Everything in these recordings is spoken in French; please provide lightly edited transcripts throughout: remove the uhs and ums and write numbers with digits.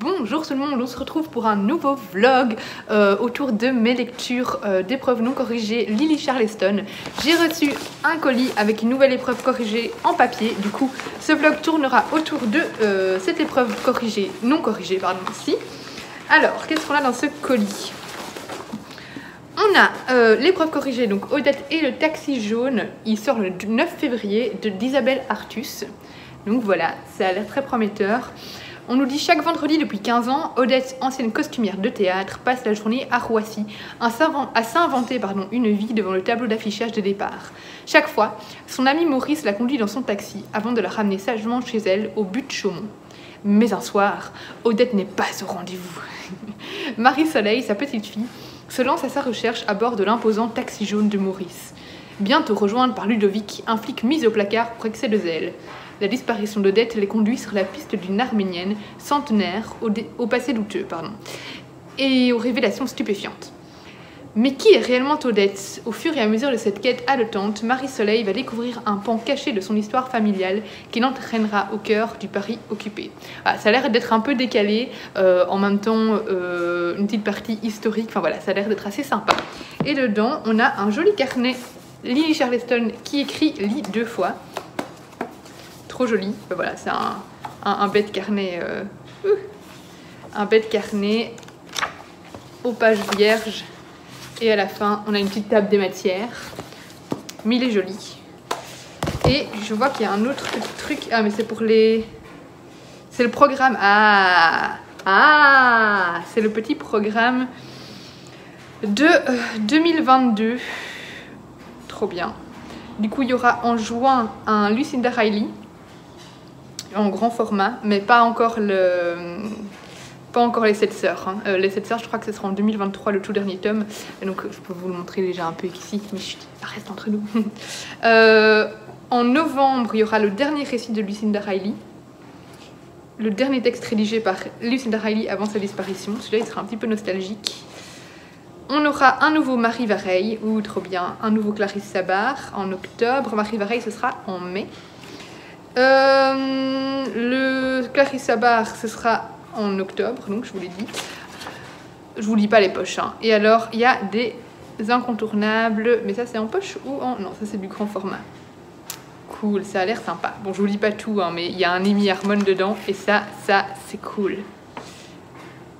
Bonjour tout le monde, on se retrouve pour un nouveau vlog autour de mes lectures d'épreuves non corrigées Lily Charleston. J'ai reçu un colis avec une nouvelle épreuve corrigée en papier. Du coup, ce vlog tournera autour de cette épreuve corrigée, non corrigée, pardon, ici. Alors, qu'est-ce qu'on a dans ce colis? On a l'épreuve corrigée, donc Odette et le taxi jaune. Il sort le 9 février d'Isabelle Artus. Donc voilà, ça a l'air très prometteur. On nous dit chaque vendredi depuis 15 ans, Odette, ancienne costumière de théâtre, passe la journée à Roissy à s'inventer une vie devant le tableau d'affichage de départ. Chaque fois, son ami Maurice la conduit dans son taxi avant de la ramener sagement chez elle au but de Chaumont. Mais un soir, Odette n'est pas au rendez-vous. Marie-Soleil, sa petite fille, se lance à sa recherche à bord de l'imposant taxi jaune de Maurice. Bientôt rejointe par Ludovic, un flic mis au placard pour excès de zèle. La disparition d'Odette les conduit sur la piste d'une Arménienne centenaire au passé douteux, et aux révélations stupéfiantes. Mais qui est réellement Odette? Au fur et à mesure de cette quête haletante, Marie-Soleil va découvrir un pan caché de son histoire familiale qui l'entraînera au cœur du Paris occupé. Voilà, ça a l'air d'être un peu décalé, en même temps une petite partie historique, enfin voilà, ça a l'air d'être assez sympa. Et dedans, on a un joli carnet Lily Charleston qui écrit « lit » 2 fois. Trop joli, voilà, c'est un bête carnet, un bête carnet aux pages vierges. Et à la fin, on a une petite table des matières. Mais il est joli. Et je vois qu'il y a un autre truc. Ah, mais c'est pour les... C'est le programme. C'est le petit programme de 2022. Trop bien. Du coup, il y aura en juin un Lucinda Riley en grand format, mais pas encore les 7 sœurs. Hein. Les 7 sœurs, je crois que ce sera en 2023, le tout dernier tome. Et donc, je peux vous le montrer déjà un peu ici, mais chut, ça reste entre nous. En novembre, il y aura le dernier récit de Lucinda Riley. Le dernier texte rédigé par Lucinda Riley avant sa disparition. Celui-là, il sera un petit peu nostalgique. On aura un nouveau Marie Vareille, ou trop bien, un nouveau Clarisse Sabar en octobre. Marie Vareille, ce sera en mai. Le Clarisse Sabar, ce sera en octobre, donc je vous l'ai dit. Je vous lis pas les poches. Hein. Et alors, il y a des incontournables, mais ça c'est en poche ou en... Non, ça c'est du grand format. Cool, ça a l'air sympa. Bon, je vous lis pas tout, hein, mais il y a un Amy Harmon dedans, et ça c'est cool.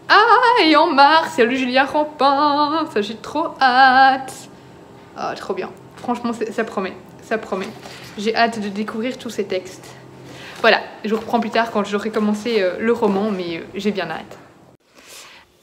Ah, et en mars, il y a le Julien Rampin, ça j'ai trop hâte. Ah, trop bien. Franchement, ça promet, ça promet. J'ai hâte de découvrir tous ces textes. Voilà, je vous reprends plus tard quand j'aurai commencé le roman, mais j'ai bien hâte.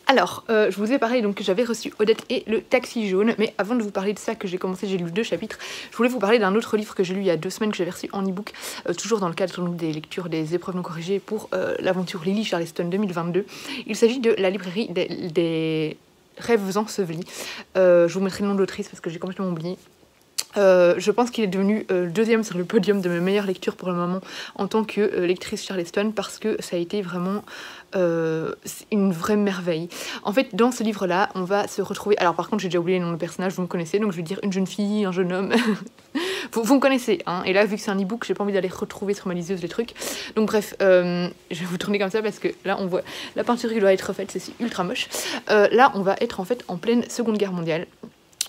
Alors, je vous ai parlé donc que j'avais reçu Odette et le taxi jaune, mais avant de vous parler de ça que j'ai commencé, j'ai lu 2 chapitres, je voulais vous parler d'un autre livre que j'ai lu il y a 2 semaines que j'avais reçu en e-book, toujours dans le cadre donc, des lectures des épreuves non corrigées pour l'aventure Lily Charleston 2022. Il s'agit de la librairie des rêves ensevelis. Je vous mettrai le nom de l'autrice parce que j'ai complètement oublié. Je pense qu'il est devenu deuxième sur le podium de mes meilleures lectures pour le moment en tant que lectrice Charleston, parce que ça a été vraiment une vraie merveille. En fait, dans ce livre-là, on va se retrouver... Alors par contre, j'ai déjà oublié le nom de personnage, vous me connaissez, donc je vais dire une jeune fille, un jeune homme. vous me connaissez, hein. Et là, vu que c'est un e-book, j'ai pas envie d'aller retrouver sur ma liseuse les trucs. Donc bref, je vais vous tourner comme ça parce que là, on voit la peinture qui doit être refaite, c'est ultra moche. Là, on va être en fait en pleine Seconde Guerre mondiale.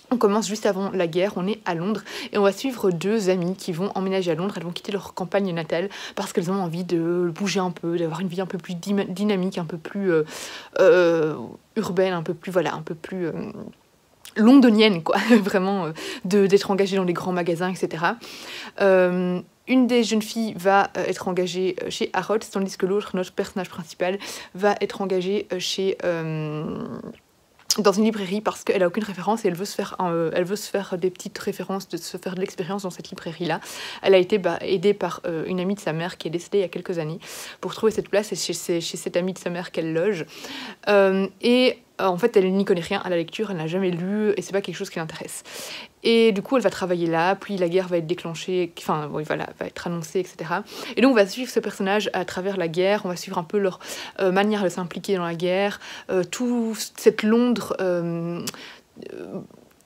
On commence juste avant la guerre, on est à Londres et on va suivre 2 amies qui vont emménager à Londres. Elles vont quitter leur campagne natale parce qu'elles ont envie de bouger un peu, d'avoir une vie un peu plus dynamique, un peu plus urbaine, un peu plus, voilà, un peu plus londonienne, quoi, vraiment, d'être engagée dans les grands magasins, etc. Une des jeunes filles va être engagée chez Harrods, tandis que l'autre, notre personnage principal, va être engagée chez... dans une librairie parce qu'elle a aucune référence et elle veut se faire des petites références, de se faire de l'expérience dans cette librairie-là. Elle a été aidée par une amie de sa mère qui est décédée il y a quelques années pour trouver cette place, et chez cette amie de sa mère qu'elle loge. En fait, elle n'y connaît rien à la lecture, elle n'a jamais lu et c'est pas quelque chose qui l'intéresse. Et du coup, elle va travailler là, puis la guerre va être déclenchée, enfin, bon, voilà, va être annoncée, etc. Et donc, on va suivre ce personnage à travers la guerre, on va suivre un peu leur manière de s'impliquer dans la guerre, toute cette Londres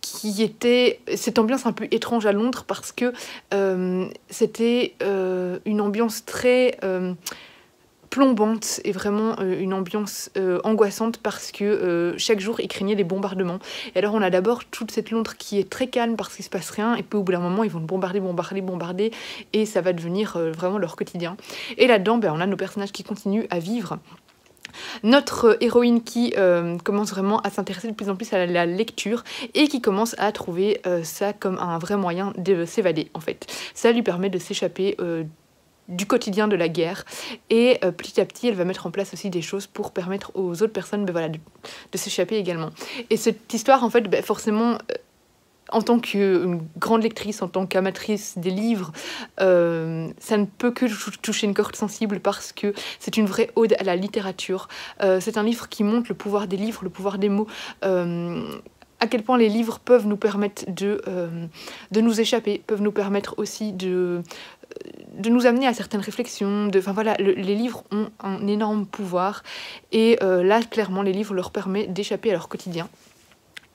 qui était cette ambiance un peu étrange à Londres parce que c'était une ambiance très... plombante et vraiment une ambiance angoissante parce que chaque jour il craignait des bombardements. Et alors on a d'abord toute cette Londres qui est très calme parce qu'il se passe rien, et puis au bout d'un moment ils vont bombarder et ça va devenir vraiment leur quotidien. Et là-dedans on a nos personnages qui continuent à vivre. Notre héroïne qui commence vraiment à s'intéresser de plus en plus à la lecture et qui commence à trouver ça comme un vrai moyen de s'évader en fait. Ça lui permet de s'échapper du quotidien de la guerre, et petit à petit elle va mettre en place aussi des choses pour permettre aux autres personnes voilà, de s'échapper également. Et cette histoire en fait forcément en tant qu'une grande lectrice, en tant qu'amatrice des livres, ça ne peut que toucher une corde sensible parce que c'est une vraie ode à la littérature. C'est un livre qui montre le pouvoir des livres, le pouvoir des mots, à quel point les livres peuvent nous permettre de nous échapper, peuvent nous permettre aussi de nous amener à certaines réflexions. Enfin voilà, les livres ont un énorme pouvoir, et là clairement les livres leur permettent d'échapper à leur quotidien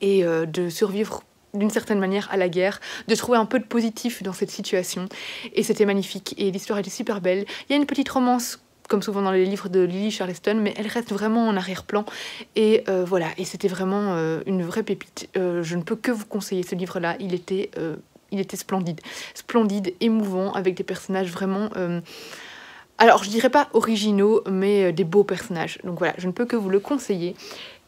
et de survivre d'une certaine manière à la guerre, de trouver un peu de positif dans cette situation. Et c'était magnifique, et l'histoire était super belle. Il y a une petite romance, comme souvent dans les livres de Lily Charleston, mais elle reste vraiment en arrière-plan. Et voilà, et c'était vraiment une vraie pépite. Je ne peux que vous conseiller ce livre-là. Il était splendide. Splendide, émouvant, avec des personnages vraiment... alors, je dirais pas originaux, mais des beaux personnages. Donc voilà, je ne peux que vous le conseiller.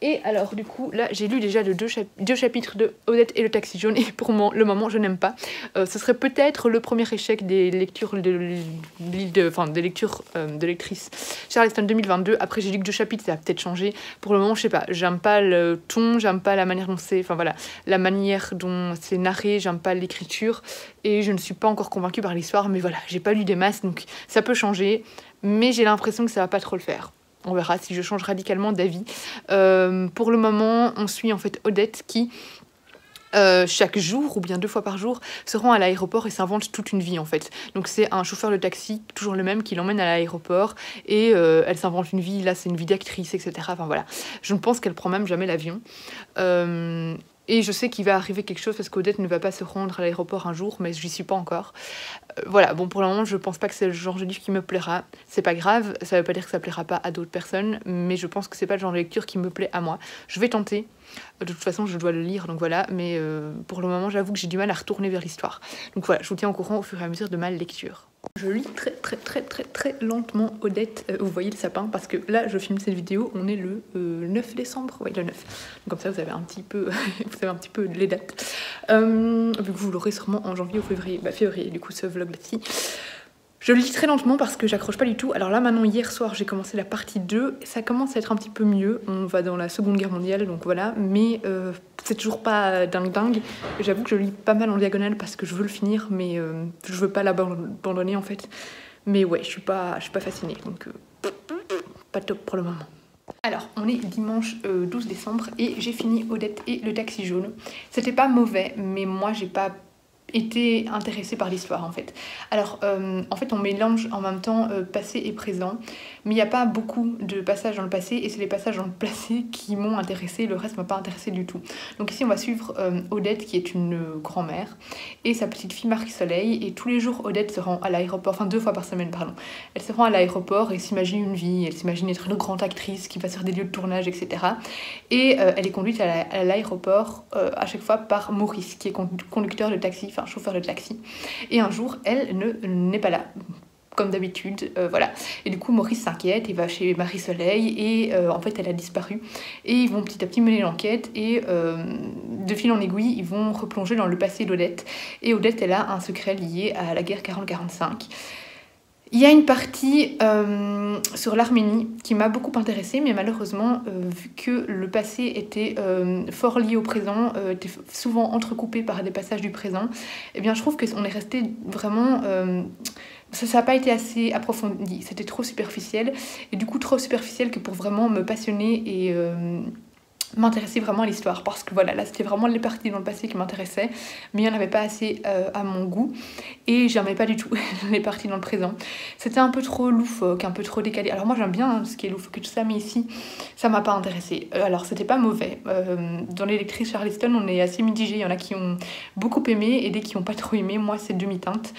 Et alors du coup là j'ai lu déjà deux chapitres de Odette et le taxi jaune, et pour le moment je n'aime pas. Ce serait peut-être le premier échec des lectures des lectures de lectrice Charleston 2022. Après j'ai lu que 2 chapitres, ça a peut-être changé. Pour le moment je sais pas, j'aime pas le ton, j'aime pas la manière dont c'est, enfin voilà, la manière dont c'est narré, j'aime pas l'écriture, et je ne suis pas encore convaincue par l'histoire, mais voilà, j'ai pas lu des masses donc ça peut changer, mais j'ai l'impression que ça va pas trop le faire. On verra si je change radicalement d'avis. Pour le moment, on suit en fait Odette qui, chaque jour, ou bien 2 fois par jour, se rend à l'aéroport et s'invente toute une vie en fait. Donc c'est un chauffeur de taxi, toujours le même, qui l'emmène à l'aéroport, et elle s'invente une vie, là c'est une vie d'actrice, etc. Enfin voilà, je ne pense qu'elle prend même jamais l'avion. Et je sais qu'il va arriver quelque chose parce qu'Odette ne va pas se rendre à l'aéroport un jour, mais j'y suis pas encore. Voilà, bon pour le moment je pense pas que c'est le genre de livre qui me plaira. C'est pas grave, ça veut pas dire que ça plaira pas à d'autres personnes, mais je pense que c'est pas le genre de lecture qui me plaît à moi. Je vais tenter, de toute façon je dois le lire, donc voilà, mais pour le moment j'avoue que j'ai du mal à retourner vers l'histoire. Donc voilà, je vous tiens au courant au fur et à mesure de ma lecture. Je lis très lentement Odette, vous voyez le sapin, parce que là je filme cette vidéo, on est le 9 décembre, oui le 9, donc comme ça vous avez un petit peu, les dates, vu que vous l'aurez sûrement en janvier ou février, février du coup ce vlog là-ci. Je le lis très lentement parce que j'accroche pas du tout. Alors là maintenant hier soir j'ai commencé la partie 2, ça commence à être un petit peu mieux, on va dans la Seconde Guerre mondiale donc voilà, mais c'est toujours pas dingue. J'avoue que je lis pas mal en diagonale parce que je veux le finir, mais je veux pas l'abandonner en fait. Mais ouais, je suis pas fascinée, donc pas top pour le moment. Alors, on est dimanche 12 décembre et j'ai fini Odette et le taxi jaune. C'était pas mauvais, mais moi j'ai pas été intéressée par l'histoire en fait. Alors en fait on mélange en même temps passé et présent, mais il n'y a pas beaucoup de passages dans le passé, et c'est les passages dans le passé qui m'ont intéressée, le reste m'a pas intéressée du tout. Donc ici on va suivre Odette qui est une grand-mère et sa petite fille Marie-Soleil, et tous les jours Odette se rend à l'aéroport, enfin 2 fois par semaine pardon, elle se rend à l'aéroport et s'imagine une vie, elle s'imagine être une grande actrice qui va sur des lieux de tournage, etc. Et elle est conduite à l'aéroport à chaque fois par Maurice qui est conducteur de taxi, enfin chauffeur de taxi, et un jour elle n'est pas là comme d'habitude, voilà, et du coup Maurice s'inquiète, il va chez Marie-Soleil et en fait elle a disparu, et ils vont petit à petit mener l'enquête, et de fil en aiguille ils vont replonger dans le passé d'Odette, et Odette elle a un secret lié à la guerre 40-45. Il y a une partie sur l'Arménie qui m'a beaucoup intéressée, mais malheureusement, vu que le passé était fort lié au présent, était souvent entrecoupé par des passages du présent, eh bien je trouve qu'on est resté vraiment... ça n'a pas été assez approfondi, c'était trop superficiel, et du coup trop superficiel que pour vraiment me passionner et... m'intéresser vraiment à l'histoire, parce que voilà, là c'était vraiment les parties dans le passé qui m'intéressaient, mais il n'y en avait pas assez à mon goût, et j'aimais pas du tout les parties dans le présent. C'était un peu trop loufoque, un peu trop décalé. Alors moi j'aime bien ce qui est loufoque et tout ça, mais ici ça m'a pas intéressée. Alors c'était pas mauvais, dans les lectrices Charleston on est assez mitigé, il y en a qui ont beaucoup aimé et des qui ont pas trop aimé, moi c'est demi-teinte.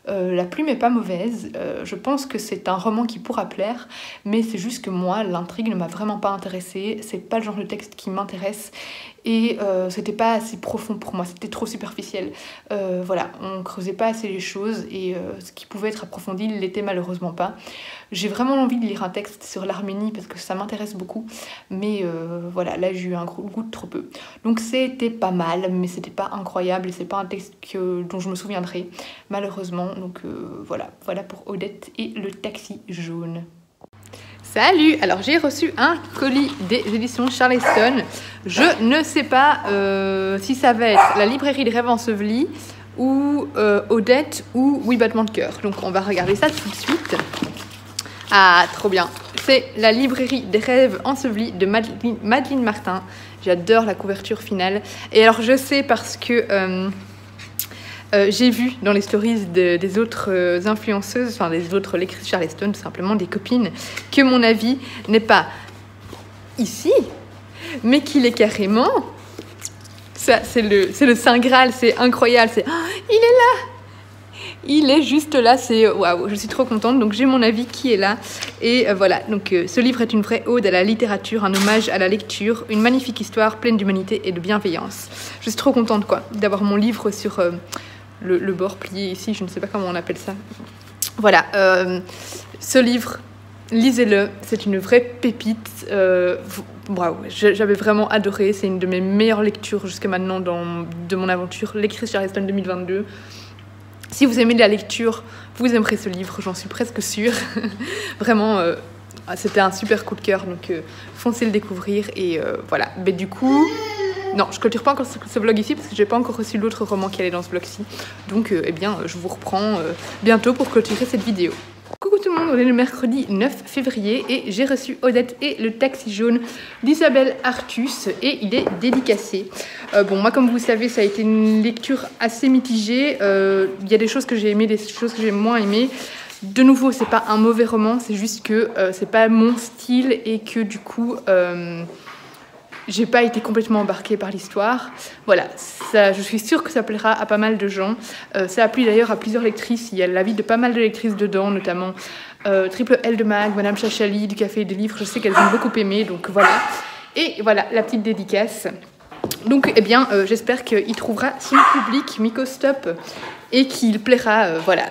La plume est pas mauvaise, je pense que c'est un roman qui pourra plaire, mais c'est juste que moi, l'intrigue ne m'a vraiment pas intéressée, c'est pas le genre de texte qui m'intéresse, et c'était pas assez profond pour moi, c'était trop superficiel. Voilà, on creusait pas assez les choses, et ce qui pouvait être approfondi ne l'était malheureusement pas. J'ai vraiment envie de lire un texte sur l'Arménie parce que ça m'intéresse beaucoup, mais voilà, là j'ai eu un goût de trop peu. Donc c'était pas mal, mais c'était pas incroyable, et c'est pas un texte dont je me souviendrai, malheureusement. Donc voilà pour Odette et le taxi jaune. Salut! Alors j'ai reçu un colis des éditions Charleston. Je ne sais pas si ça va être la librairie des rêves ensevelis ou Odette ou Oui battement de cœur. Donc on va regarder ça tout de suite. Ah, trop bien! C'est la librairie des rêves ensevelis de Madeleine Martin. J'adore la couverture finale. Et alors je sais parce que j'ai vu dans les stories des autres influenceuses, enfin des autres lectrices Charleston, tout simplement des copines, que mon avis n'est pas ici, mais qu'il est carrément... Ça, c'est le Saint Graal, c'est incroyable, c'est... Oh, il est là! Il est juste là, c'est waouh, je suis trop contente. Donc j'ai mon avis qui est là. Et voilà, donc ce livre est une vraie ode à la littérature, un hommage à la lecture, une magnifique histoire pleine d'humanité et de bienveillance. Je suis trop contente quoi, d'avoir mon livre sur le bord plié ici, je ne sais pas comment on appelle ça. Voilà, ce livre, lisez-le, c'est une vraie pépite. Waouh, j'avais vraiment adoré, c'est une de mes meilleures lectures jusqu'à maintenant de mon aventure lectrice Charleston 2022. Si vous aimez la lecture, vous aimerez ce livre, j'en suis presque sûre. Vraiment, c'était un super coup de cœur, donc foncez le découvrir. Et voilà, mais du coup... Non, je ne clôture pas encore ce vlog ici parce que je n'ai pas encore reçu l'autre roman qui allait dans ce vlog-ci. Donc, eh bien, je vous reprends bientôt pour clôturer cette vidéo. Coucou tout le monde, on est le mercredi 9 février et j'ai reçu Odette et le taxi jaune d'Isabelle Artus et il est dédicacé. Bon, moi comme vous savez, ça a été une lecture assez mitigée. Il y a des choses que j'ai aimées, des choses que j'ai moins aimées. De nouveau, c'est pas un mauvais roman, c'est juste que c'est pas mon style et que du coup... j'ai pas été complètement embarquée par l'histoire. Voilà, ça, je suis sûre que ça plaira à pas mal de gens. Ça a plu d'ailleurs à plusieurs lectrices. Il y a l'avis de pas mal de lectrices dedans, notamment Triple L de Mag, Madame Chachali du Café et des Livres. Je sais qu'elles ont beaucoup aimé, donc voilà. Et voilà, la petite dédicace. Donc, eh bien, j'espère qu'il trouvera son public, Miko Stop, et qu'il plaira, voilà.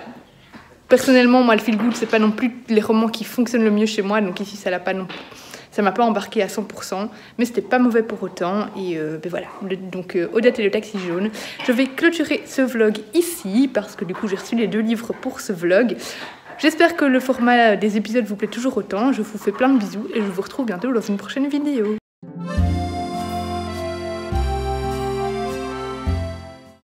Personnellement, moi, le feel good, c'est pas non plus les romans qui fonctionnent le mieux chez moi, donc ici, ça l'a pas non plus. Ça m'a pas embarqué à 100%, mais c'était pas mauvais pour autant. Et ben voilà, donc Odette et le taxi jaune. Je vais clôturer ce vlog ici, parce que du coup j'ai reçu les 2 livres pour ce vlog. J'espère que le format des épisodes vous plaît toujours autant. Je vous fais plein de bisous et je vous retrouve bientôt dans une prochaine vidéo.